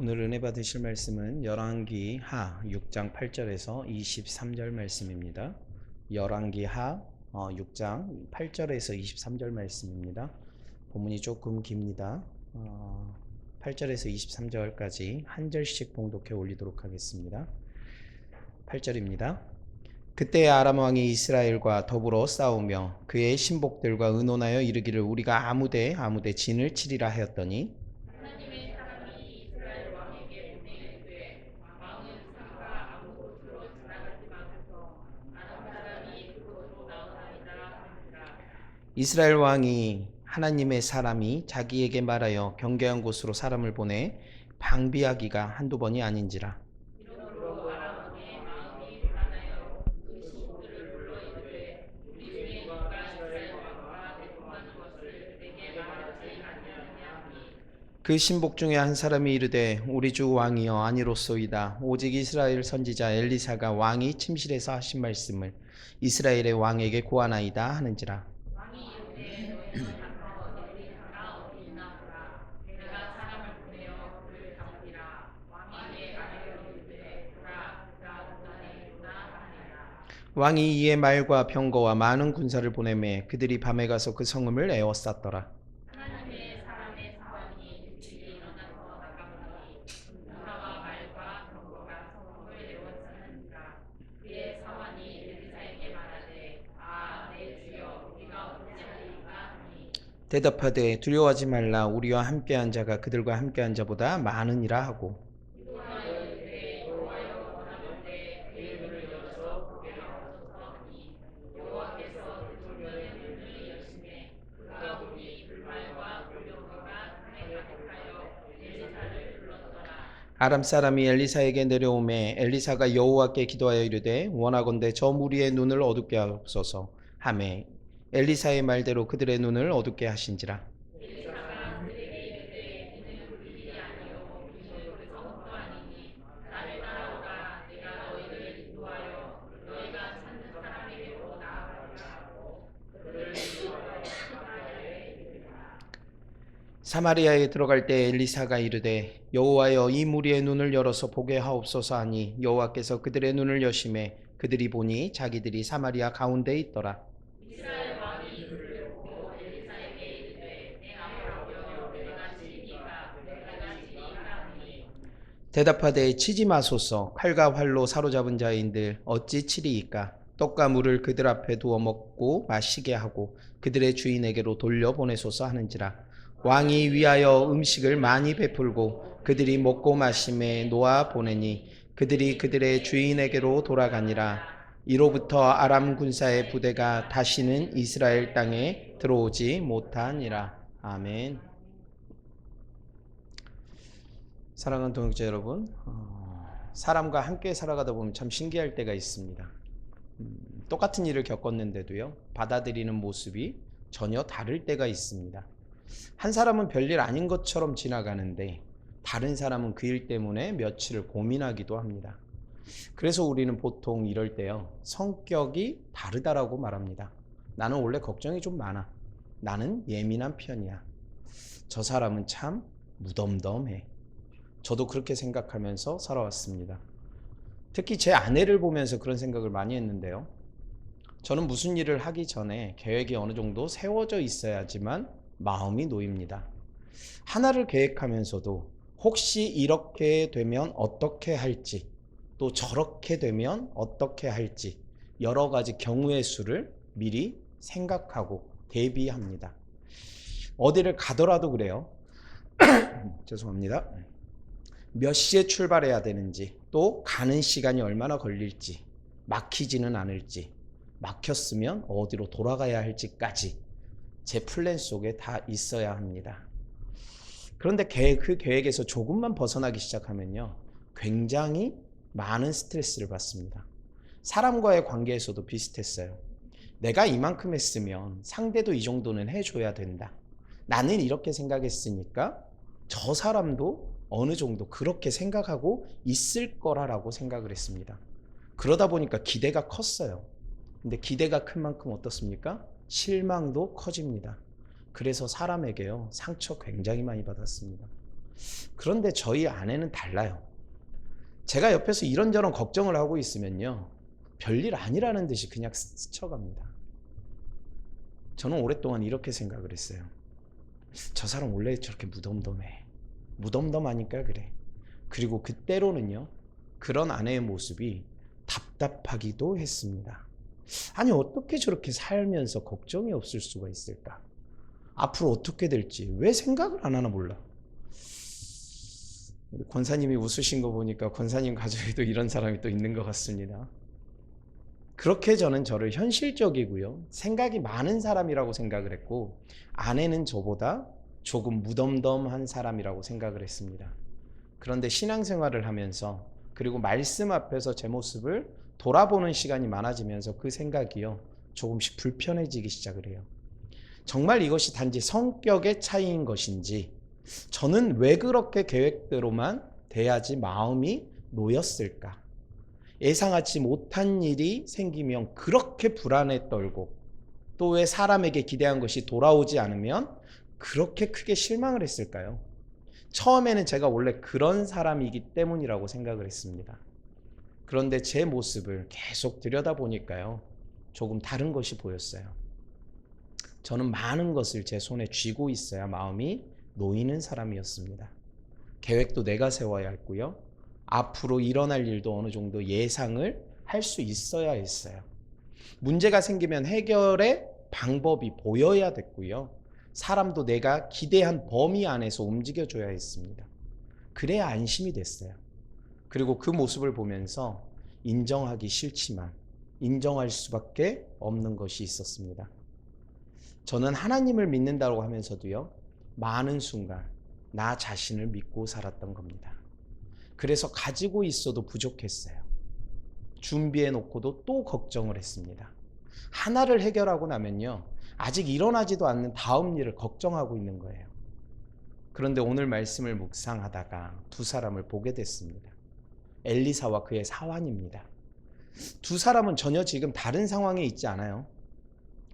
오늘 은혜 받으실 말씀은 열왕기 하 6장 8절에서 23절 말씀입니다. 열왕기 하 6장 8절에서 23절 말씀입니다. 본문이 조금 깁니다. 8절에서 23절까지 한 절씩 봉독해 올리도록 하겠습니다. 8절입니다. 그때 아람 왕이 이스라엘과 더불어 싸우며 그의 신복들과 의논하여 이르기를 우리가 아무데 진을 치리라 하였더니 이스라엘 왕이 하나님의 사람이 자기에게 말하여 경계한 곳으로 사람을 보내 방비하기가 한두 번이 아닌지라. 그 신복 중에 한 사람이 이르되 우리 주 왕이여 아니로소이다. 오직 이스라엘 선지자 엘리사가 왕이 침실에서 하신 말씀을 이스라엘의 왕에게 고하나이다 하는지라. 왕이 이에 말과 병거와 많은 군사를 보내매 그들이 밤에 가서 그 성읍을 에워쌌더라. 대답하되 두려워하지 말라. 우리와 함께한 자가 그들과 함께한 자보다 많으니라 하고 아람 사람이 엘리사에게 내려오매 엘리사가 여호와께 기도하여 이르되 원하건대 저 무리의 눈을 어둡게 하옵소서 하매 엘리사의 말대로 그들의 눈을 어둡게 하신지라. 사마리아에 들어갈 때 엘리사가 이르되 여호와여 이 무리의 눈을 열어서 보게 하옵소서 하니 여호와께서 그들의 눈을 여심해 그들이 보니 자기들이 사마리아 가운데에 있더라. 대답하되 치지 마소서. 칼과 활로 사로잡은 자인들 어찌 치리이까. 떡과 물을 그들 앞에 두어 먹고 마시게 하고 그들의 주인에게로 돌려보내소서 하는지라. 왕이 위하여 음식을 많이 베풀고 그들이 먹고 마심에 놓아 보내니 그들이 그들의 주인에게로 돌아가니라. 이로부터 아람 군사의 부대가 다시는 이스라엘 땅에 들어오지 못하니라. 아멘. 사랑하는 동역자 여러분, 사람과 함께 살아가다 보면 참 신기할 때가 있습니다. 똑같은 일을 겪었는데도요, 받아들이는 모습이 전혀 다를 때가 있습니다. 한 사람은 별일 아닌 것처럼 지나가는데 다른 사람은 그 일 때문에 며칠을 고민하기도 합니다. 그래서 우리는 보통 이럴 때요, 성격이 다르다라고 말합니다. 나는 원래 걱정이 좀 많아. 나는 예민한 편이야. 저 사람은 참 무덤덤해. 저도 그렇게 생각하면서 살아왔습니다. 특히 제 아내를 보면서 그런 생각을 많이 했는데요. 저는 무슨 일을 하기 전에 계획이 어느 정도 세워져 있어야지만 마음이 놓입니다. 하나를 계획하면서도 혹시 이렇게 되면 어떻게 할지, 또 저렇게 되면 어떻게 할지 여러 가지 경우의 수를 미리 생각하고 대비합니다. 어디를 가더라도 그래요. 죄송합니다. 몇 시에 출발해야 되는지, 또 가는 시간이 얼마나 걸릴지, 막히지는 않을지, 막혔으면 어디로 돌아가야 할지까지 제 플랜 속에 다 있어야 합니다. 그런데 그 계획에서 조금만 벗어나기 시작하면요, 굉장히 많은 스트레스를 받습니다. 사람과의 관계에서도 비슷했어요. 내가 이만큼 했으면 상대도 이 정도는 해줘야 된다. 나는 이렇게 생각했으니까 저 사람도 어느 정도 그렇게 생각하고 있을 거라고 생각을 했습니다. 그러다 보니까 기대가 컸어요. 근데 기대가 큰 만큼 어떻습니까? 실망도 커집니다. 그래서 사람에게요, 상처 굉장히 많이 받았습니다. 그런데 저희 아내는 달라요. 제가 옆에서 이런저런 걱정을 하고 있으면요, 별일 아니라는 듯이 그냥 스쳐갑니다. 저는 오랫동안 이렇게 생각을 했어요. 저 사람 원래 저렇게 무덤덤해. 무덤덤하니까 그래. 그리고 그때로는요, 그런 아내의 모습이 답답하기도 했습니다. 아니, 어떻게 저렇게 살면서 걱정이 없을 수가 있을까? 앞으로 어떻게 될지 왜 생각을 안 하나 몰라. 우리 권사님이 웃으신 거 보니까 권사님 가족에도 이런 사람이 또 있는 것 같습니다. 그렇게 저는 저를 현실적이고요, 생각이 많은 사람이라고 생각을 했고, 아내는 저보다 조금 무덤덤한 사람이라고 생각을 했습니다. 그런데 신앙생활을 하면서, 그리고 말씀 앞에서 제 모습을 돌아보는 시간이 많아지면서 그 생각이요, 조금씩 불편해지기 시작을 해요. 정말 이것이 단지 성격의 차이인 것인지, 저는 왜 그렇게 계획대로만 돼야지 마음이 놓였을까? 예상하지 못한 일이 생기면 그렇게 불안에 떨고, 또 왜 사람에게 기대한 것이 돌아오지 않으면 그렇게 크게 실망을 했을까요? 처음에는 제가 원래 그런 사람이기 때문이라고 생각을 했습니다. 그런데 제 모습을 계속 들여다보니까요, 조금 다른 것이 보였어요. 저는 많은 것을 제 손에 쥐고 있어야 마음이 놓이는 사람이었습니다. 계획도 내가 세워야 했고요, 앞으로 일어날 일도 어느 정도 예상을 할 수 있어야 했어요. 문제가 생기면 해결의 방법이 보여야 됐고요, 사람도 내가 기대한 범위 안에서 움직여줘야 했습니다. 그래야 안심이 됐어요. 그리고 그 모습을 보면서 인정하기 싫지만 인정할 수밖에 없는 것이 있었습니다. 저는 하나님을 믿는다고 하면서도요, 많은 순간 나 자신을 믿고 살았던 겁니다. 그래서 가지고 있어도 부족했어요. 준비해 놓고도 또 걱정을 했습니다. 하나를 해결하고 나면요, 아직 일어나지도 않는 다음 일을 걱정하고 있는 거예요. 그런데 오늘 말씀을 묵상하다가 두 사람을 보게 됐습니다. 엘리사와 그의 사환입니다. 두 사람은 전혀 지금 다른 상황에 있지 않아요.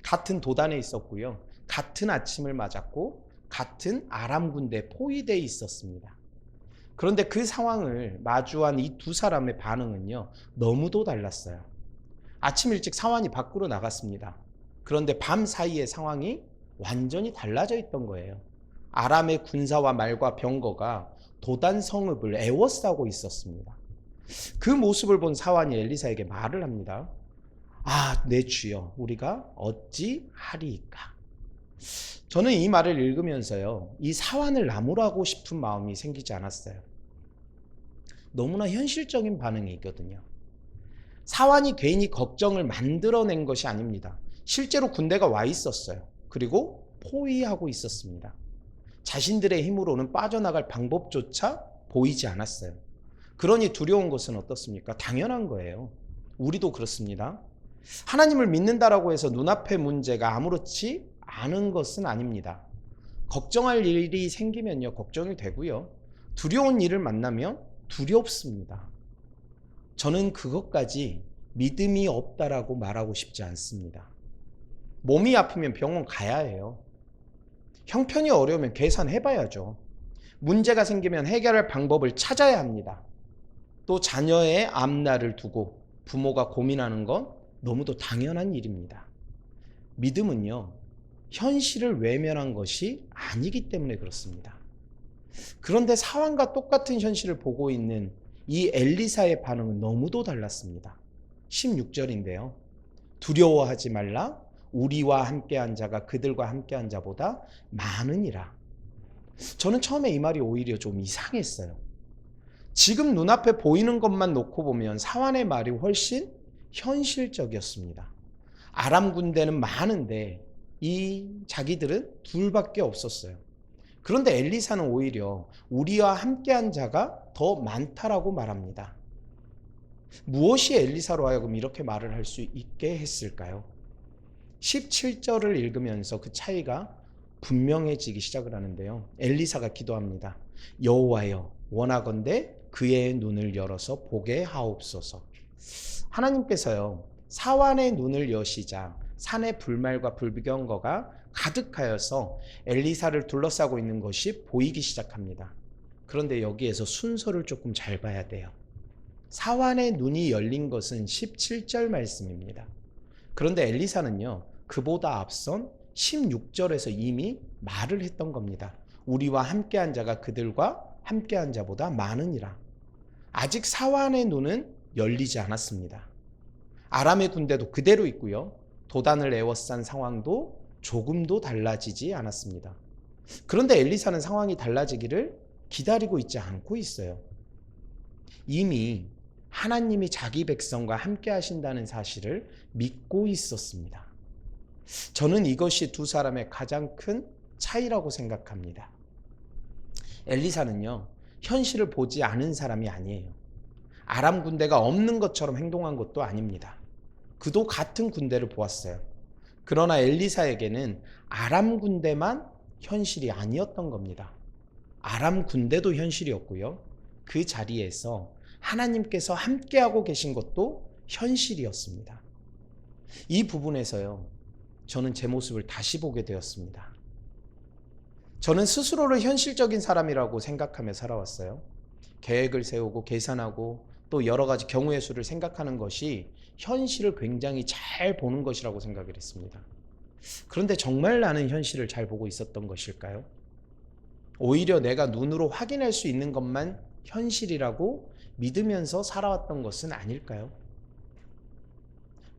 같은 도단에 있었고요, 같은 아침을 맞았고, 같은 아람 군대에 포위되어 있었습니다. 그런데 그 상황을 마주한 이 두 사람의 반응은요, 너무도 달랐어요. 아침 일찍 사환이 밖으로 나갔습니다. 그런데 밤 사이에 상황이 완전히 달라져 있던 거예요. 아람의 군사와 말과 병거가 도단 성읍을 에워싸고 있었습니다. 그 모습을 본 사환이 엘리사에게 말을 합니다. 아, 내 주여, 우리가 어찌하리이까? 저는 이 말을 읽으면서요, 이 사환을 나무라고 싶은 마음이 생기지 않았어요. 너무나 현실적인 반응이거든요. 사환이 괜히 걱정을 만들어낸 것이 아닙니다. 실제로 군대가 와 있었어요. 그리고 포위하고 있었습니다. 자신들의 힘으로는 빠져나갈 방법조차 보이지 않았어요. 그러니 두려운 것은 어떻습니까? 당연한 거예요. 우리도 그렇습니다. 하나님을 믿는다라고 해서 눈앞의 문제가 아무렇지 않은 것은 아닙니다. 걱정할 일이 생기면요, 걱정이 되고요, 두려운 일을 만나면 두렵습니다. 저는 그것까지 믿음이 없다라고 말하고 싶지 않습니다. 몸이 아프면 병원 가야 해요. 형편이 어려우면 계산해봐야죠. 문제가 생기면 해결할 방법을 찾아야 합니다. 또 자녀의 앞날을 두고 부모가 고민하는 건 너무도 당연한 일입니다. 믿음은요, 현실을 외면한 것이 아니기 때문에 그렇습니다. 그런데 사환과 똑같은 현실을 보고 있는 이 엘리사의 반응은 너무도 달랐습니다. 16절인데요. 두려워하지 말라. 우리와 함께한 자가 그들과 함께한 자보다 많으니라. 저는 처음에 이 말이 오히려 좀 이상했어요. 지금 눈앞에 보이는 것만 놓고 보면 사환의 말이 훨씬 현실적이었습니다. 아람 군대는 많은데 이 자기들은 둘밖에 없었어요. 그런데 엘리사는 오히려 우리와 함께한 자가 더 많다라고 말합니다. 무엇이 엘리사로 하여금 이렇게 말을 할 수 있게 했을까요? 17절을 읽으면서 그 차이가 분명해지기 시작을 하는데요. 엘리사가 기도합니다. 여호와여, 원하건대 그의 눈을 열어서 보게 하옵소서. 하나님께서요, 사환의 눈을 여시자 산의 불말과 불경거가 가득하여서 엘리사를 둘러싸고 있는 것이 보이기 시작합니다. 그런데 여기에서 순서를 조금 잘 봐야 돼요. 사환의 눈이 열린 것은 17절 말씀입니다. 그런데 엘리사는요, 그보다 앞선 16절에서 이미 말을 했던 겁니다. 우리와 함께한 자가 그들과 함께한 자보다 많으니라. 아직 사환의 눈은 열리지 않았습니다. 아람의 군대도 그대로 있고요. 도단을 에워싼 상황도 조금도 달라지지 않았습니다. 그런데 엘리사는 상황이 달라지기를 기다리고 있지 않고 있어요. 이미 하나님이 자기 백성과 함께 하신다는 사실을 믿고 있었습니다. 저는 이것이 두 사람의 가장 큰 차이라고 생각합니다. 엘리사는요, 현실을 보지 않은 사람이 아니에요. 아람 군대가 없는 것처럼 행동한 것도 아닙니다. 그도 같은 군대를 보았어요. 그러나 엘리사에게는 아람 군대만 현실이 아니었던 겁니다. 아람 군대도 현실이었고요. 그 자리에서 하나님께서 함께하고 계신 것도 현실이었습니다. 이 부분에서요, 저는 제 모습을 다시 보게 되었습니다. 저는 스스로를 현실적인 사람이라고 생각하며 살아왔어요. 계획을 세우고 계산하고 또 여러 가지 경우의 수를 생각하는 것이 현실을 굉장히 잘 보는 것이라고 생각을 했습니다. 그런데 정말 나는 현실을 잘 보고 있었던 것일까요? 오히려 내가 눈으로 확인할 수 있는 것만 현실이라고 믿으면서 살아왔던 것은 아닐까요?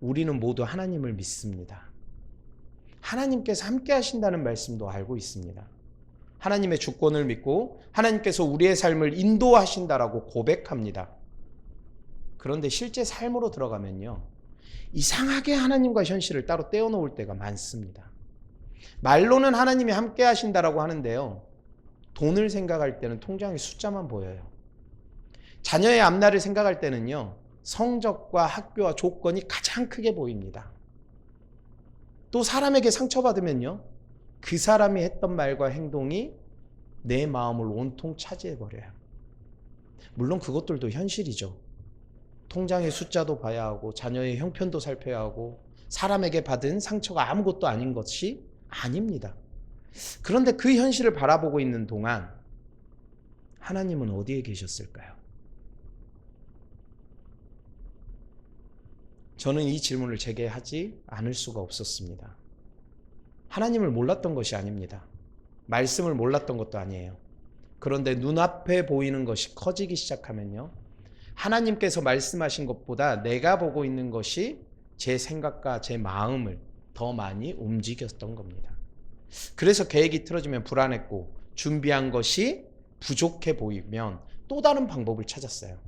우리는 모두 하나님을 믿습니다. 하나님께서 함께 하신다는 말씀도 알고 있습니다. 하나님의 주권을 믿고 하나님께서 우리의 삶을 인도하신다라고 고백합니다. 그런데 실제 삶으로 들어가면요, 이상하게 하나님과 현실을 따로 떼어놓을 때가 많습니다. 말로는 하나님이 함께 하신다라고 하는데요, 돈을 생각할 때는 통장의 숫자만 보여요. 자녀의 앞날을 생각할 때는요, 성적과 학교와 조건이 가장 크게 보입니다. 또 사람에게 상처받으면요, 그 사람이 했던 말과 행동이 내 마음을 온통 차지해버려요. 물론 그것들도 현실이죠. 통장의 숫자도 봐야 하고 자녀의 형편도 살펴야 하고 사람에게 받은 상처가 아무것도 아닌 것이 아닙니다. 그런데 그 현실을 바라보고 있는 동안 하나님은 어디에 계셨을까요? 저는 이 질문을 제게 하지 않을 수가 없었습니다. 하나님을 몰랐던 것이 아닙니다. 말씀을 몰랐던 것도 아니에요. 그런데 눈앞에 보이는 것이 커지기 시작하면요, 하나님께서 말씀하신 것보다 내가 보고 있는 것이 제 생각과 제 마음을 더 많이 움직였던 겁니다. 그래서 계획이 틀어지면 불안했고 준비한 것이 부족해 보이면 또 다른 방법을 찾았어요.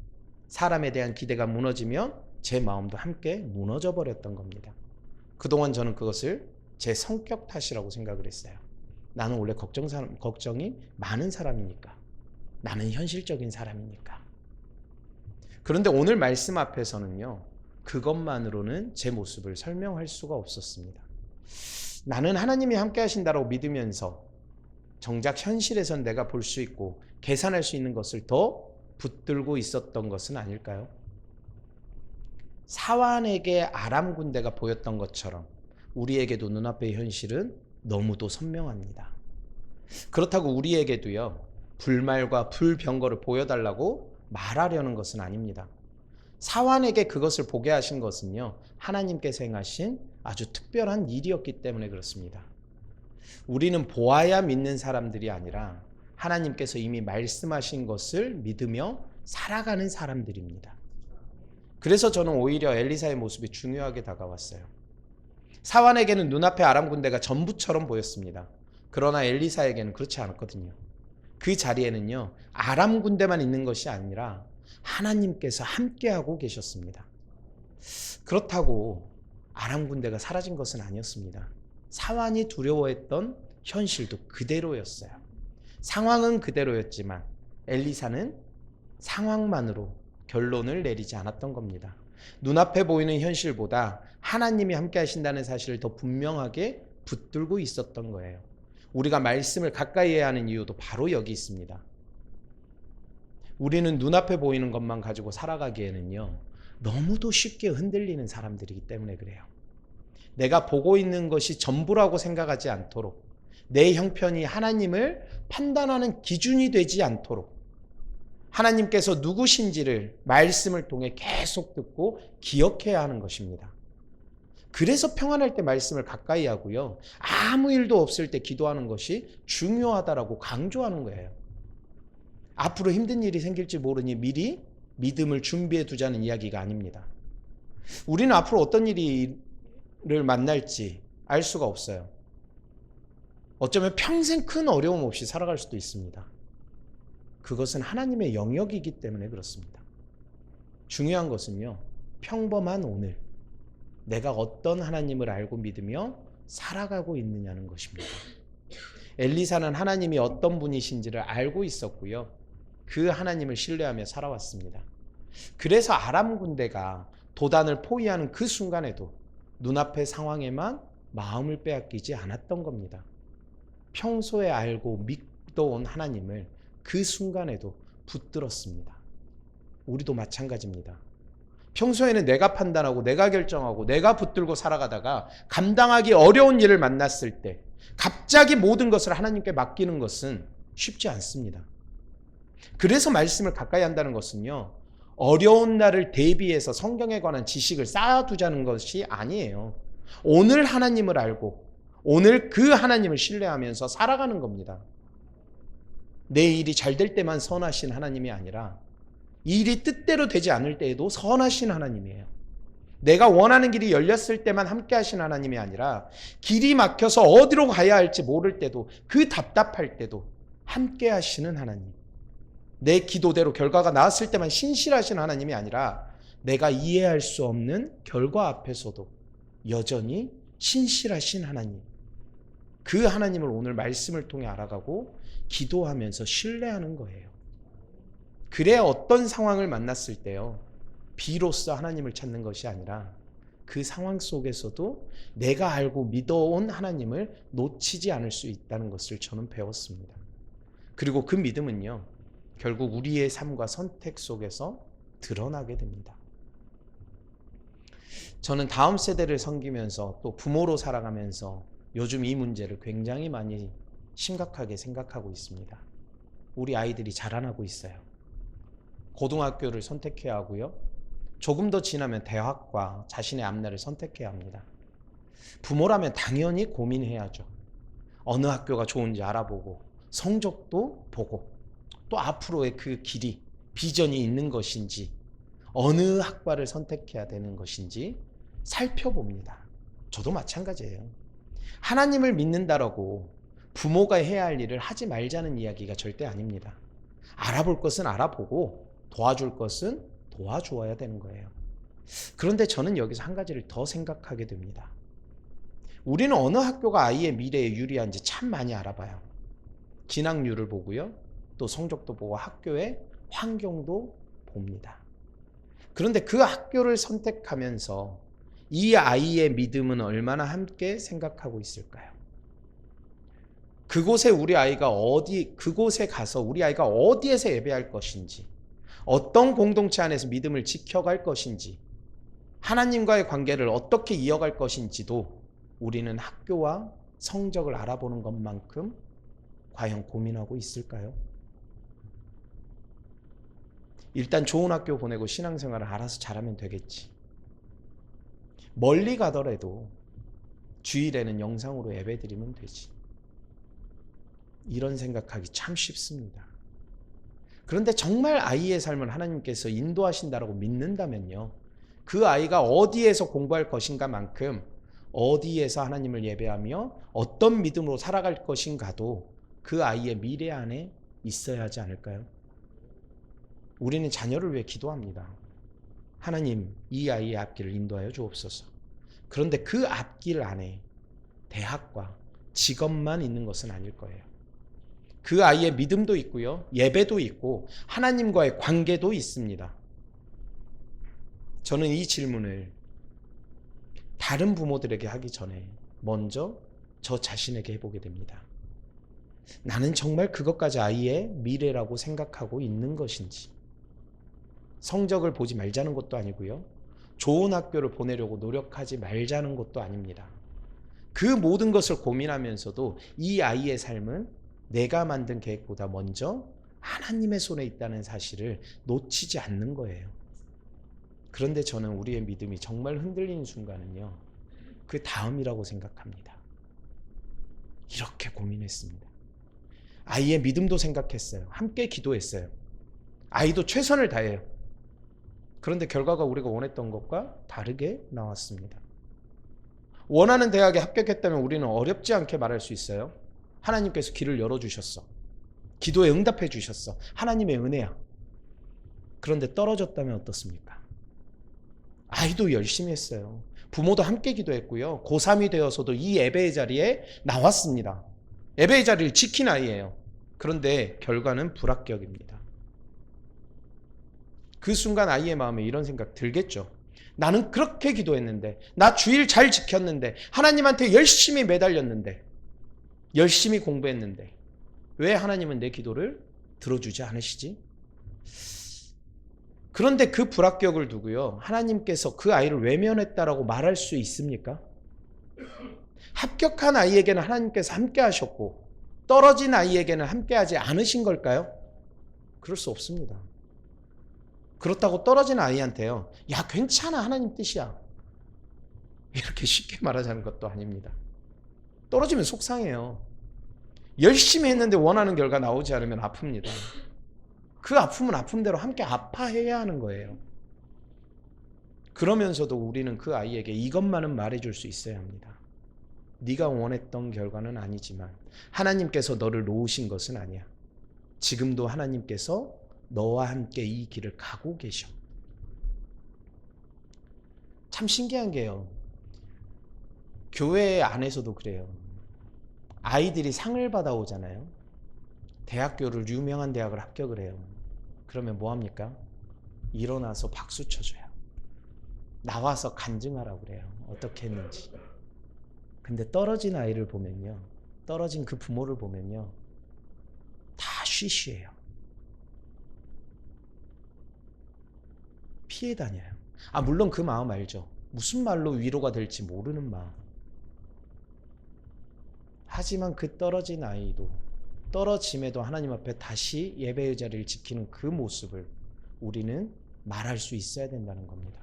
사람에 대한 기대가 무너지면 제 마음도 함께 무너져 버렸던 겁니다. 그동안 저는 그것을 제 성격 탓이라고 생각을 했어요. 나는 원래 걱정이 많은 사람이니까. 나는 현실적인 사람이니까. 그런데 오늘 말씀 앞에서는요, 그것만으로는 제 모습을 설명할 수가 없었습니다. 나는 하나님이 함께 하신다고 믿으면서 정작 현실에선 내가 볼 수 있고 계산할 수 있는 것을 더 붙들고 있었던 것은 아닐까요? 사환에게 아람 군대가 보였던 것처럼 우리에게도 눈앞의 현실은 너무도 선명합니다. 그렇다고 우리에게도요, 불말과 불병거를 보여달라고 말하려는 것은 아닙니다. 사환에게 그것을 보게 하신 것은요, 하나님께서 행하신 아주 특별한 일이었기 때문에 그렇습니다. 우리는 보아야 믿는 사람들이 아니라 하나님께서 이미 말씀하신 것을 믿으며 살아가는 사람들입니다. 그래서 저는 오히려 엘리사의 모습이 중요하게 다가왔어요. 사환에게는 눈앞에 아람 군대가 전부처럼 보였습니다. 그러나 엘리사에게는 그렇지 않았거든요. 그 자리에는요, 아람 군대만 있는 것이 아니라 하나님께서 함께하고 계셨습니다. 그렇다고 아람 군대가 사라진 것은 아니었습니다. 사환이 두려워했던 현실도 그대로였어요. 상황은 그대로였지만 엘리사는 상황만으로 결론을 내리지 않았던 겁니다. 눈앞에 보이는 현실보다 하나님이 함께 하신다는 사실을 더 분명하게 붙들고 있었던 거예요. 우리가 말씀을 가까이 해야 하는 이유도 바로 여기 있습니다. 우리는 눈앞에 보이는 것만 가지고 살아가기에는요, 너무도 쉽게 흔들리는 사람들이기 때문에 그래요. 내가 보고 있는 것이 전부라고 생각하지 않도록, 내 형편이 하나님을 판단하는 기준이 되지 않도록 하나님께서 누구신지를 말씀을 통해 계속 듣고 기억해야 하는 것입니다. 그래서 평안할 때 말씀을 가까이 하고요. 아무 일도 없을 때 기도하는 것이 중요하다라고 강조하는 거예요. 앞으로 힘든 일이 생길지 모르니 미리 믿음을 준비해 두자는 이야기가 아닙니다. 우리는 앞으로 어떤 일을 만날지 알 수가 없어요. 어쩌면 평생 큰 어려움 없이 살아갈 수도 있습니다. 그것은 하나님의 영역이기 때문에 그렇습니다. 중요한 것은요, 평범한 오늘, 내가 어떤 하나님을 알고 믿으며 살아가고 있느냐는 것입니다. 엘리사는 하나님이 어떤 분이신지를 알고 있었고요. 그 하나님을 신뢰하며 살아왔습니다. 그래서 아람 군대가 도단을 포위하는 그 순간에도 눈앞의 상황에만 마음을 빼앗기지 않았던 겁니다. 평소에 알고 믿어온 하나님을 그 순간에도 붙들었습니다. 우리도 마찬가지입니다. 평소에는 내가 판단하고 내가 결정하고 내가 붙들고 살아가다가 감당하기 어려운 일을 만났을 때 갑자기 모든 것을 하나님께 맡기는 것은 쉽지 않습니다. 그래서 말씀을 가까이 한다는 것은요, 어려운 날을 대비해서 성경에 관한 지식을 쌓아두자는 것이 아니에요. 오늘 하나님을 알고 오늘 그 하나님을 신뢰하면서 살아가는 겁니다. 내 일이 잘 될 때만 선하신 하나님이 아니라 일이 뜻대로 되지 않을 때에도 선하신 하나님이에요. 내가 원하는 길이 열렸을 때만 함께 하신 하나님이 아니라 길이 막혀서 어디로 가야 할지 모를 때도, 그 답답할 때도 함께 하시는 하나님. 내 기도대로 결과가 나왔을 때만 신실하신 하나님이 아니라 내가 이해할 수 없는 결과 앞에서도 여전히 신실하신 하나님. 그 하나님을 오늘 말씀을 통해 알아가고 기도하면서 신뢰하는 거예요. 그래야 어떤 상황을 만났을 때요, 비로소 하나님을 찾는 것이 아니라 그 상황 속에서도 내가 알고 믿어온 하나님을 놓치지 않을 수 있다는 것을 저는 배웠습니다. 그리고 그 믿음은요, 결국 우리의 삶과 선택 속에서 드러나게 됩니다. 저는 다음 세대를 섬기면서 또 부모로 살아가면서 요즘 이 문제를 굉장히 많이 심각하게 생각하고 있습니다. 우리 아이들이 자라나고 있어요. 고등학교를 선택해야 하고요. 조금 더 지나면 대학과 자신의 앞날을 선택해야 합니다. 부모라면 당연히 고민해야죠. 어느 학교가 좋은지 알아보고 성적도 보고 또 앞으로의 그 길이, 비전이 있는 것인지, 어느 학과를 선택해야 되는 것인지 살펴봅니다. 저도 마찬가지예요. 하나님을 믿는다라고 부모가 해야 할 일을 하지 말자는 이야기가 절대 아닙니다. 알아볼 것은 알아보고 도와줄 것은 도와주어야 되는 거예요. 그런데 저는 여기서 한 가지를 더 생각하게 됩니다. 우리는 어느 학교가 아이의 미래에 유리한지 참 많이 알아봐요. 진학률을 보고요. 또 성적도 보고 학교의 환경도 봅니다. 그런데 그 학교를 선택하면서 이 아이의 믿음은 얼마나 함께 생각하고 있을까요? 그곳에 그곳에 가서 우리 아이가 어디에서 예배할 것인지, 어떤 공동체 안에서 믿음을 지켜갈 것인지, 하나님과의 관계를 어떻게 이어갈 것인지도 우리는 학교와 성적을 알아보는 것만큼 과연 고민하고 있을까요? 일단 좋은 학교 보내고 신앙생활을 알아서 잘하면 되겠지. 멀리 가더라도 주일에는 영상으로 예배드리면 되지. 이런 생각하기 참 쉽습니다. 그런데 정말 아이의 삶을 하나님께서 인도하신다라고 믿는다면요, 그 아이가 어디에서 공부할 것인가만큼 어디에서 하나님을 예배하며 어떤 믿음으로 살아갈 것인가도 그 아이의 미래 안에 있어야 하지 않을까요? 우리는 자녀를 위해 기도합니다. 하나님, 이 아이의 앞길을 인도하여 주옵소서. 그런데 그 앞길 안에 대학과 직업만 있는 것은 아닐 거예요. 그 아이의 믿음도 있고요, 예배도 있고 하나님과의 관계도 있습니다. 저는 이 질문을 다른 부모들에게 하기 전에 먼저 저 자신에게 해보게 됩니다. 나는 정말 그것까지 아이의 미래라고 생각하고 있는 것인지. 성적을 보지 말자는 것도 아니고요, 좋은 학교를 보내려고 노력하지 말자는 것도 아닙니다. 그 모든 것을 고민하면서도 이 아이의 삶은 내가 만든 계획보다 먼저 하나님의 손에 있다는 사실을 놓치지 않는 거예요. 그런데 저는 우리의 믿음이 정말 흔들리는 순간은요, 그 다음이라고 생각합니다. 이렇게 고민했습니다. 아이의 믿음도 생각했어요. 함께 기도했어요. 아이도 최선을 다해요. 그런데 결과가 우리가 원했던 것과 다르게 나왔습니다. 원하는 대학에 합격했다면 우리는 어렵지 않게 말할 수 있어요. 하나님께서 길을 열어주셨어. 기도에 응답해 주셨어. 하나님의 은혜야. 그런데 떨어졌다면 어떻습니까? 아이도 열심히 했어요. 부모도 함께 기도했고요. 고3이 되어서도 이 예배의 자리에 나왔습니다. 예배의 자리를 지킨 아이예요. 그런데 결과는 불합격입니다. 그 순간 아이의 마음에 이런 생각 들겠죠. 나는 그렇게 기도했는데, 나 주일 잘 지켰는데, 하나님한테 열심히 매달렸는데, 열심히 공부했는데, 왜 하나님은 내 기도를 들어주지 않으시지? 그런데 그 불합격을 두고요, 하나님께서 그 아이를 외면했다라고 말할 수 있습니까? 합격한 아이에게는 하나님께서 함께 하셨고, 떨어진 아이에게는 함께 하지 않으신 걸까요? 그럴 수 없습니다. 그렇다고 떨어진 아이한테요, 야, 괜찮아, 하나님 뜻이야, 이렇게 쉽게 말하자는 것도 아닙니다. 떨어지면 속상해요. 열심히 했는데 원하는 결과 나오지 않으면 아픕니다. 그 아픔은 아픔대로 함께 아파해야 하는 거예요. 그러면서도 우리는 그 아이에게 이것만은 말해줄 수 있어야 합니다. 네가 원했던 결과는 아니지만 하나님께서 너를 놓으신 것은 아니야. 지금도 하나님께서 너와 함께 이 길을 가고 계셔. 참 신기한 게요, 교회 안에서도 그래요. 아이들이 상을 받아오잖아요. 대학교를, 유명한 대학을 합격을 해요. 그러면 뭐 합니까? 일어나서 박수 쳐줘요. 나와서 간증하라고 그래요. 어떻게 했는지. 근데 떨어진 아이를 보면요, 떨어진 그 부모를 보면요, 다 쉬쉬해요. 피해 다녀요. 물론 그 마음 알죠. 무슨 말로 위로가 될지 모르는 마음. 하지만 그 떨어진 아이도 떨어짐에도 하나님 앞에 다시 예배의 자리를 지키는 그 모습을 우리는 말할 수 있어야 된다는 겁니다.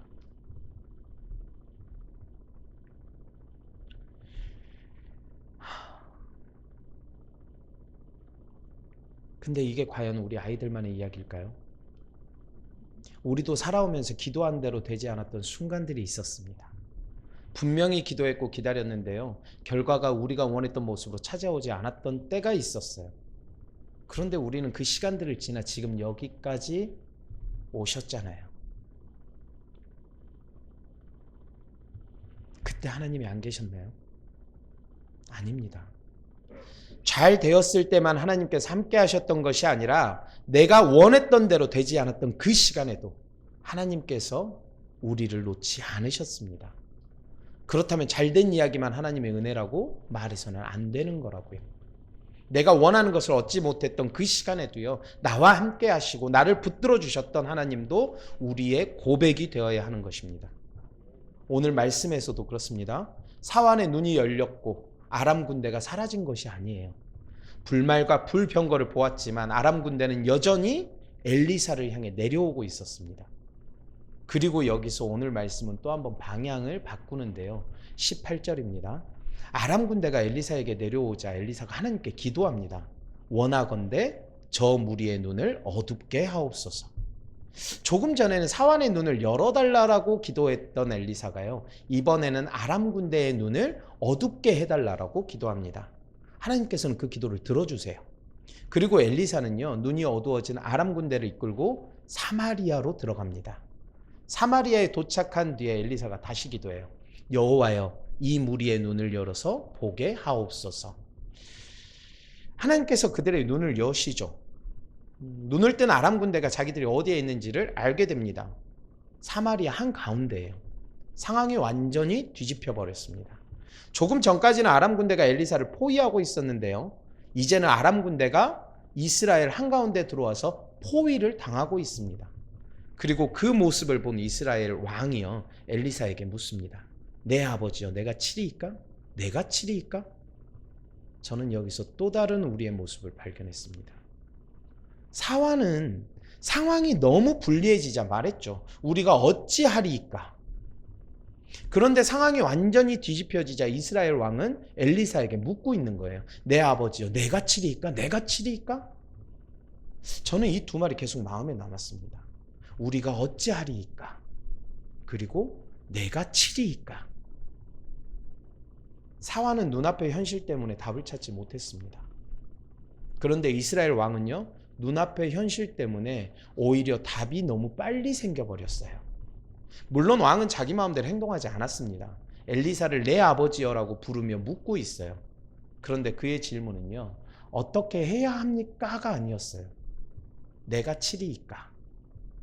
근데 이게 과연 우리 아이들만의 이야기일까요? 우리도 살아오면서 기도한 대로 되지 않았던 순간들이 있었습니다. 분명히 기도했고 기다렸는데요, 결과가 우리가 원했던 모습으로 찾아오지 않았던 때가 있었어요. 그런데 우리는 그 시간들을 지나 지금 여기까지 오셨잖아요. 그때 하나님이 안 계셨나요? 아닙니다. 잘 되었을 때만 하나님께서 함께 하셨던 것이 아니라 내가 원했던 대로 되지 않았던 그 시간에도 하나님께서 우리를 놓지 않으셨습니다. 그렇다면 잘된 이야기만 하나님의 은혜라고 말해서는 안 되는 거라고요. 내가 원하는 것을 얻지 못했던 그 시간에도요, 나와 함께 하시고 나를 붙들어 주셨던 하나님도 우리의 고백이 되어야 하는 것입니다. 오늘 말씀에서도 그렇습니다. 사환의 눈이 열렸고 아람 군대가 사라진 것이 아니에요. 불말과 불병거를 보았지만 아람 군대는 여전히 엘리사를 향해 내려오고 있었습니다. 그리고 여기서 오늘 말씀은 또 한번 방향을 바꾸는데요, 18절입니다. 아람 군대가 엘리사에게 내려오자 엘리사가 하나님께 기도합니다. 원하건대 저 무리의 눈을 어둡게 하옵소서. 조금 전에는 사환의 눈을 열어달라고 기도했던 엘리사가요, 이번에는 아람 군대의 눈을 어둡게 해달라고 기도합니다. 하나님께서는 그 기도를 들어주세요. 그리고 엘리사는요, 눈이 어두워진 아람 군대를 이끌고 사마리아로 들어갑니다. 사마리아에 도착한 뒤에 엘리사가 다시 기도해요. 여호와여, 이 무리의 눈을 열어서 보게 하옵소서. 하나님께서 그들의 눈을 여시죠. 눈을 뜬 아람 군대가 자기들이 어디에 있는지를 알게 됩니다. 사마리아 한가운데예요. 상황이 완전히 뒤집혀 버렸습니다. 조금 전까지는 아람 군대가 엘리사를 포위하고 있었는데요, 이제는 아람 군대가 이스라엘 한가운데 들어와서 포위를 당하고 있습니다. 그리고 그 모습을 본 이스라엘 왕이요, 엘리사에게 묻습니다. 내 아버지여, 내가 치리이까? 내가 치리이까? 저는 여기서 또 다른 우리의 모습을 발견했습니다. 사환은 상황이 너무 불리해지자 말했죠. 우리가 어찌하리이까. 그런데 상황이 완전히 뒤집혀지자 이스라엘 왕은 엘리사에게 묻고 있는 거예요. 내 아버지여, 내가 치리이까? 내가 치리이까? 저는 이 두 말이 계속 마음에 남았습니다. 우리가 어찌하리이까? 그리고 내가 치리이까? 사환은 눈앞의 현실 때문에 답을 찾지 못했습니다. 그런데 이스라엘 왕은요, 눈앞의 현실 때문에 오히려 답이 너무 빨리 생겨버렸어요. 물론 왕은 자기 마음대로 행동하지 않았습니다. 엘리사를 내 아버지여라고 부르며 묻고 있어요. 그런데 그의 질문은요, 어떻게 해야 합니까가 아니었어요. 내가 치리이까?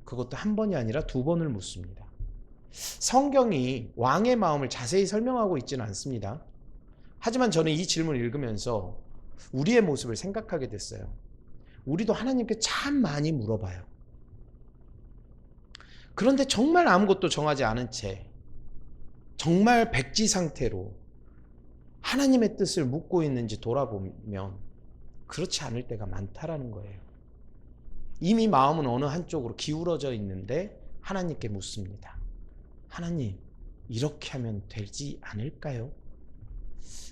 그것도 한 번이 아니라 두 번을 묻습니다. 성경이 왕의 마음을 자세히 설명하고 있지는 않습니다. 하지만 저는 이 질문을 읽으면서 우리의 모습을 생각하게 됐어요. 우리도 하나님께 참 많이 물어봐요. 그런데 정말 아무것도 정하지 않은 채 정말 백지 상태로 하나님의 뜻을 묻고 있는지 돌아보면 그렇지 않을 때가 많다라는 거예요. 이미 마음은 어느 한쪽으로 기울어져 있는데 하나님께 묻습니다. 하나님, 이렇게 하면 되지 않을까요?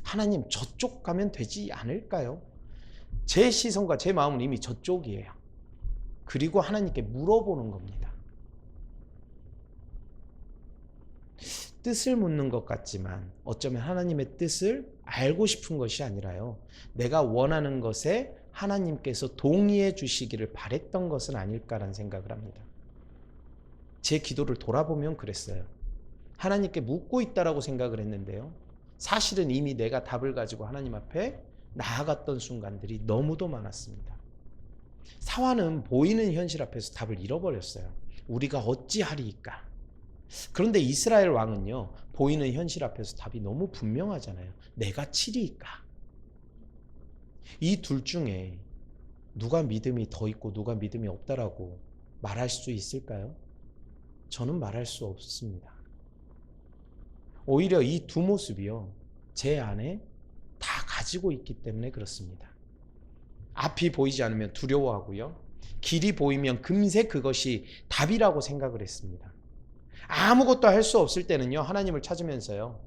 하나님, 저쪽 가면 되지 않을까요? 제 시선과 제 마음은 이미 저쪽이에요. 그리고 하나님께 물어보는 겁니다. 뜻을 묻는 것 같지만 어쩌면 하나님의 뜻을 알고 싶은 것이 아니라요, 내가 원하는 것에 하나님께서 동의해 주시기를 바랬던 것은 아닐까라는 생각을 합니다. 제 기도를 돌아보면 그랬어요. 하나님께 묻고 있다라고 생각을 했는데요, 사실은 이미 내가 답을 가지고 하나님 앞에 나아갔던 순간들이 너무도 많았습니다. 사환은 보이는 현실 앞에서 답을 잃어버렸어요. 우리가 어찌하리이까? 그런데 이스라엘 왕은요, 보이는 현실 앞에서 답이 너무 분명하잖아요. 내가 치리이까? 이 둘 중에 누가 믿음이 더 있고 누가 믿음이 없다라고 말할 수 있을까요? 저는 말할 수 없습니다. 오히려 이 두 모습이요, 제 안에 다 가지고 있기 때문에 그렇습니다. 앞이 보이지 않으면 두려워하고요, 길이 보이면 금세 그것이 답이라고 생각을 했습니다. 아무것도 할 수 없을 때는요, 하나님을 찾으면서요,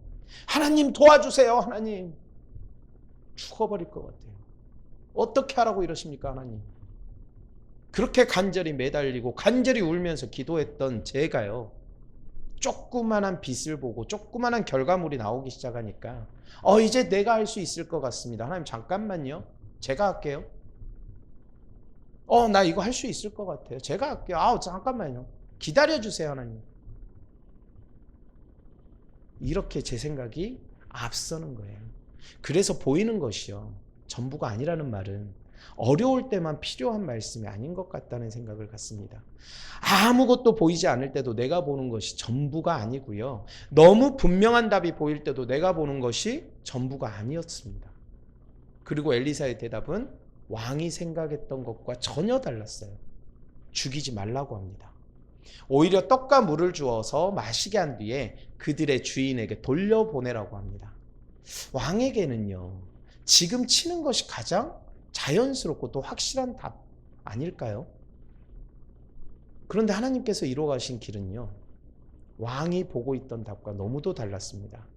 하나님 도와주세요. 하나님, 죽어버릴 것 같아요. 어떻게 하라고 이러십니까 하나님? 그렇게 간절히 매달리고 간절히 울면서 기도했던 제가요, 조그만한 빛을 보고 조그만한 결과물이 나오기 시작하니까 이제 내가 할 수 있을 것 같습니다. 하나님 잠깐만요, 제가 할게요. 나 이거 할 수 있을 것 같아요. 제가 할게요. 잠깐만요, 기다려주세요 하나님. 이렇게 제 생각이 앞서는 거예요. 그래서 보이는 것이요, 전부가 아니라는 말은 어려울 때만 필요한 말씀이 아닌 것 같다는 생각을 갖습니다. 아무것도 보이지 않을 때도 내가 보는 것이 전부가 아니고요, 너무 분명한 답이 보일 때도 내가 보는 것이 전부가 아니었습니다. 그리고 엘리사의 대답은 왕이 생각했던 것과 전혀 달랐어요. 죽이지 말라고 합니다. 오히려 떡과 물을 주어서 마시게 한 뒤에 그들의 주인에게 돌려보내라고 합니다. 왕에게는요, 지금 치는 것이 가장 자연스럽고 또 확실한 답 아닐까요? 그런데 하나님께서 이루어가신 길은요, 왕이 보고 있던 답과 너무도 달랐습니다.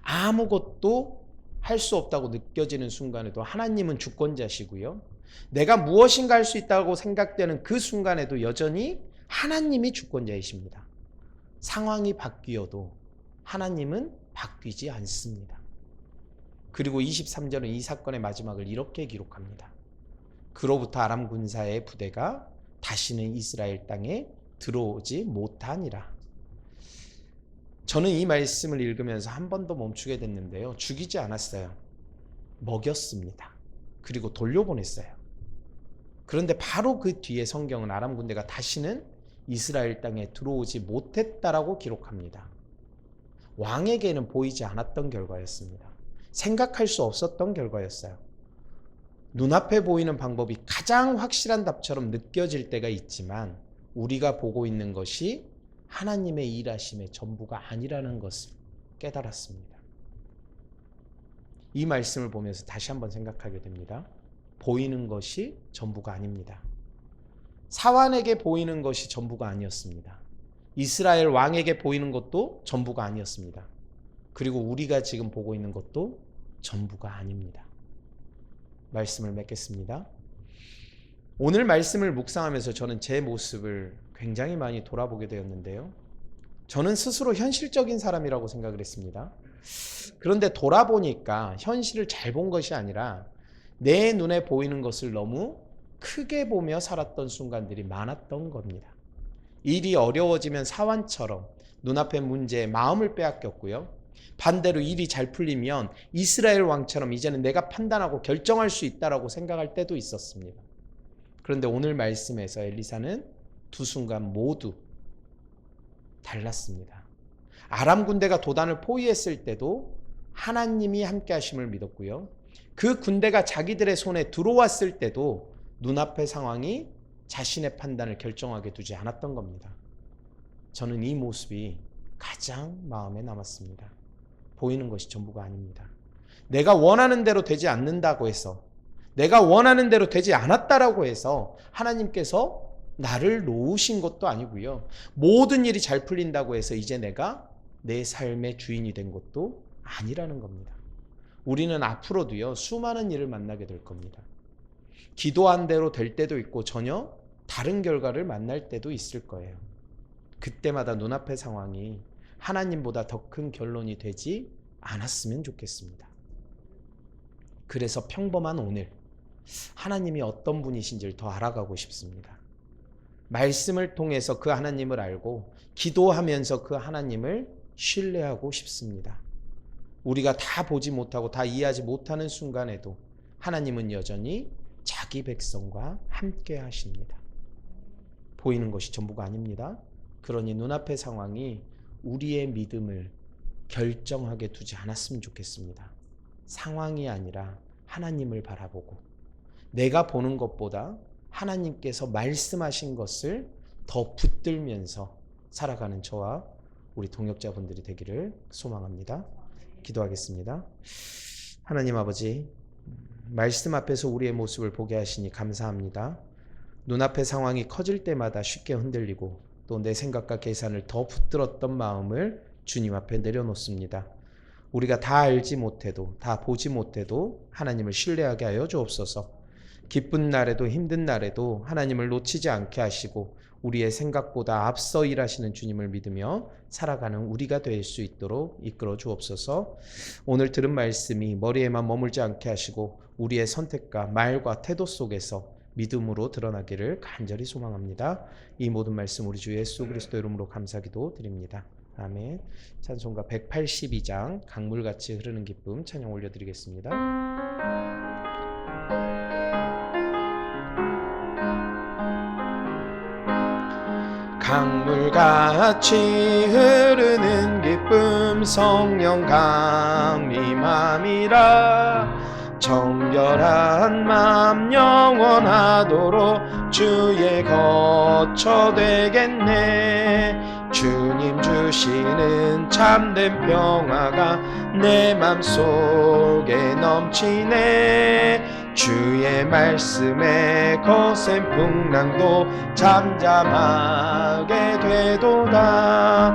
아무것도 할 수 없다고 느껴지는 순간에도 하나님은 주권자시고요, 내가 무엇인가 할 수 있다고 생각되는 그 순간에도 여전히 하나님이 주권자이십니다. 상황이 바뀌어도 하나님은 바뀌지 않습니다. 그리고 23절은 이 사건의 마지막을 이렇게 기록합니다. 그로부터 아람 군사의 부대가 다시는 이스라엘 땅에 들어오지 못하니라. 저는 이 말씀을 읽으면서 한 번 더 멈추게 됐는데요, 죽이지 않았어요. 먹였습니다. 그리고 돌려보냈어요. 그런데 바로 그 뒤에 성경은 아람 군대가 다시는 이스라엘 땅에 들어오지 못했다라고 기록합니다. 왕에게는 보이지 않았던 결과였습니다. 생각할 수 없었던 결과였어요. 눈앞에 보이는 방법이 가장 확실한 답처럼 느껴질 때가 있지만 우리가 보고 있는 것이 하나님의 일하심의 전부가 아니라는 것을 깨달았습니다. 이 말씀을 보면서 다시 한번 생각하게 됩니다. 보이는 것이 전부가 아닙니다. 사환에게 보이는 것이 전부가 아니었습니다. 이스라엘 왕에게 보이는 것도 전부가 아니었습니다. 그리고 우리가 지금 보고 있는 것도 전부가 아닙니다. 말씀을 맺겠습니다. 오늘 말씀을 묵상하면서 저는 제 모습을 굉장히 많이 돌아보게 되었는데요. 저는 스스로 현실적인 사람이라고 생각을 했습니다. 그런데 돌아보니까 현실을 잘 본 것이 아니라 내 눈에 보이는 것을 너무 크게 보며 살았던 순간들이 많았던 겁니다. 일이 어려워지면 사환처럼 눈앞의 문제에 마음을 빼앗겼고요. 반대로 일이 잘 풀리면 이스라엘 왕처럼 이제는 내가 판단하고 결정할 수 있다라고 생각할 때도 있었습니다. 그런데 오늘 말씀에서 엘리사는 두 순간 모두 달랐습니다. 아람 군대가 도단을 포위했을 때도 하나님이 함께 하심을 믿었고요. 그 군대가 자기들의 손에 들어왔을 때도 눈앞의 상황이 자신의 판단을 결정하게 두지 않았던 겁니다. 저는 이 모습이 가장 마음에 남았습니다. 보이는 것이 전부가 아닙니다. 내가 원하는 대로 되지 않는다고 해서, 내가 원하는 대로 되지 않았다라고 해서 하나님께서 나를 놓으신 것도 아니고요. 모든 일이 잘 풀린다고 해서 이제 내가 내 삶의 주인이 된 것도 아니라는 겁니다. 우리는 앞으로도요, 수많은 일을 만나게 될 겁니다. 기도한 대로 될 때도 있고 전혀 다른 결과를 만날 때도 있을 거예요. 그때마다 눈앞의 상황이 하나님보다 더 큰 결론이 되지 않았으면 좋겠습니다. 그래서 평범한 오늘, 하나님이 어떤 분이신지를 더 알아가고 싶습니다. 말씀을 통해서 그 하나님을 알고 기도하면서 그 하나님을 신뢰하고 싶습니다. 우리가 다 보지 못하고 다 이해하지 못하는 순간에도 하나님은 여전히 자기 백성과 함께 하십니다. 보이는 것이 전부가 아닙니다. 그러니 눈앞의 상황이 우리의 믿음을 결정하게 두지 않았으면 좋겠습니다. 상황이 아니라 하나님을 바라보고 내가 보는 것보다 하나님께서 말씀하신 것을 더 붙들면서 살아가는 저와 우리 동역자분들이 되기를 소망합니다. 기도하겠습니다. 하나님 아버지, 말씀 앞에서 우리의 모습을 보게 하시니 감사합니다. 눈앞의 상황이 커질 때마다 쉽게 흔들리고 또 내 생각과 계산을 더 붙들었던 마음을 주님 앞에 내려놓습니다. 우리가 다 알지 못해도, 다 보지 못해도 하나님을 신뢰하게 하여 주옵소서. 기쁜 날에도 힘든 날에도 하나님을 놓치지 않게 하시고 우리의 생각보다 앞서 일하시는 주님을 믿으며 살아가는 우리가 될 수 있도록 이끌어 주옵소서. 오늘 들은 말씀이 머리에만 머물지 않게 하시고 우리의 선택과 말과 태도 속에서 믿음으로 드러나기를 간절히 소망합니다. 이 모든 말씀 우리 주 예수 그리스도 이름으로 감사기도 드립니다. 아멘. 찬송가 182장 강물같이 흐르는 기쁨 찬양 올려드리겠습니다. 강물같이 흐르는 기쁨 성령 강림함이라. 정결한 맘 영원하도록 주의 거처 되겠네. 주님 주시는 참된 평화가 내 맘속에 넘치네. 주의 말씀에 거센 풍랑도 잠잠하게 되도다.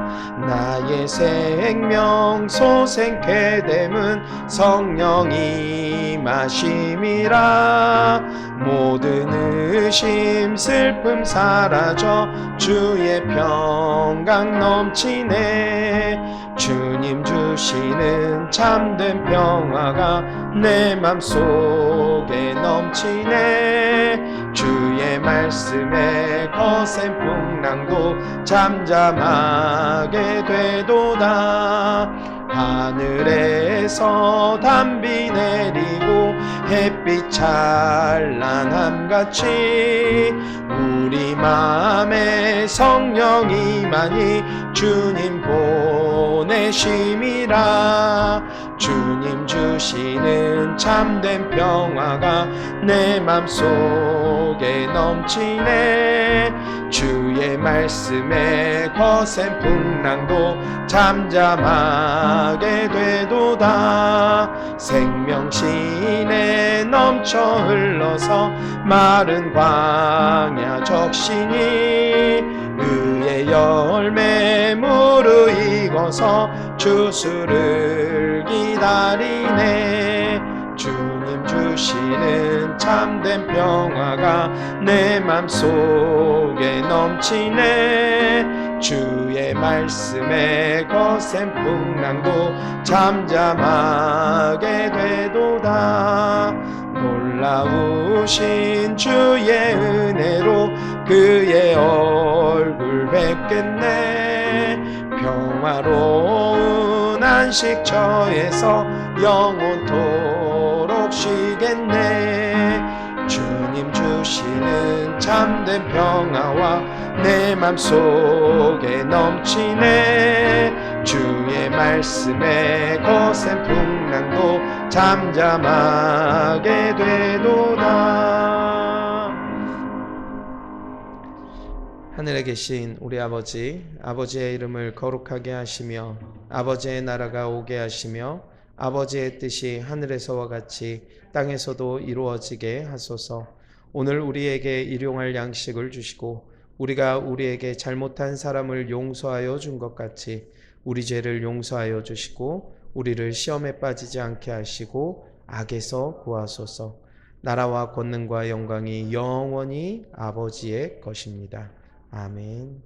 나의 생명 소생케 됨은 성령이 마심이라. 모든 의심 슬픔 사라져 주의 평강 넘치네. 주님 주시는 참된 평화가 내 맘속에 넘치네. 주의 말씀에 거센 풍랑도 잠잠하게 되도다. 하늘에서 단비 내리고 햇빛 찬란함같이 우리 맘에 성령이 많이 주님 보내심이라. 주님 주시는 참된 평화가 내 맘속에 넘치네. 주의 말씀에 거센 풍랑도 잠잠하게 되도다. 생명신에 넘쳐 흘러서 마른 광야 적시니 의의 열매 무르익어서 주수를 기다리네. 주님 주시는 참된 평화가 내 맘속에 넘치네. 주의 말씀에 거센 풍랑도 잠잠하게 되도다. 놀라우신 주의 은혜로 그의 얼굴 뵙겠네. 평화로운 안식처에서 영원토록 쉬겠네. 주님 주시는 참된 평화와 내 맘속에 넘치네. 주의 말씀에 거센 풍랑도 잠잠하게 되도다. 하늘에 계신 우리 아버지, 아버지의 이름을 거룩하게 하시며 아버지의 나라가 오게 하시며 아버지의 뜻이 하늘에서와 같이 땅에서도 이루어지게 하소서. 오늘 우리에게 일용할 양식을 주시고 우리가 우리에게 잘못한 사람을 용서하여 준 것 같이 우리 죄를 용서하여 주시고 우리를 시험에 빠지지 않게 하시고 악에서 구하소서. 나라와 권능과 영광이 영원히 아버지의 것입니다. 아멘.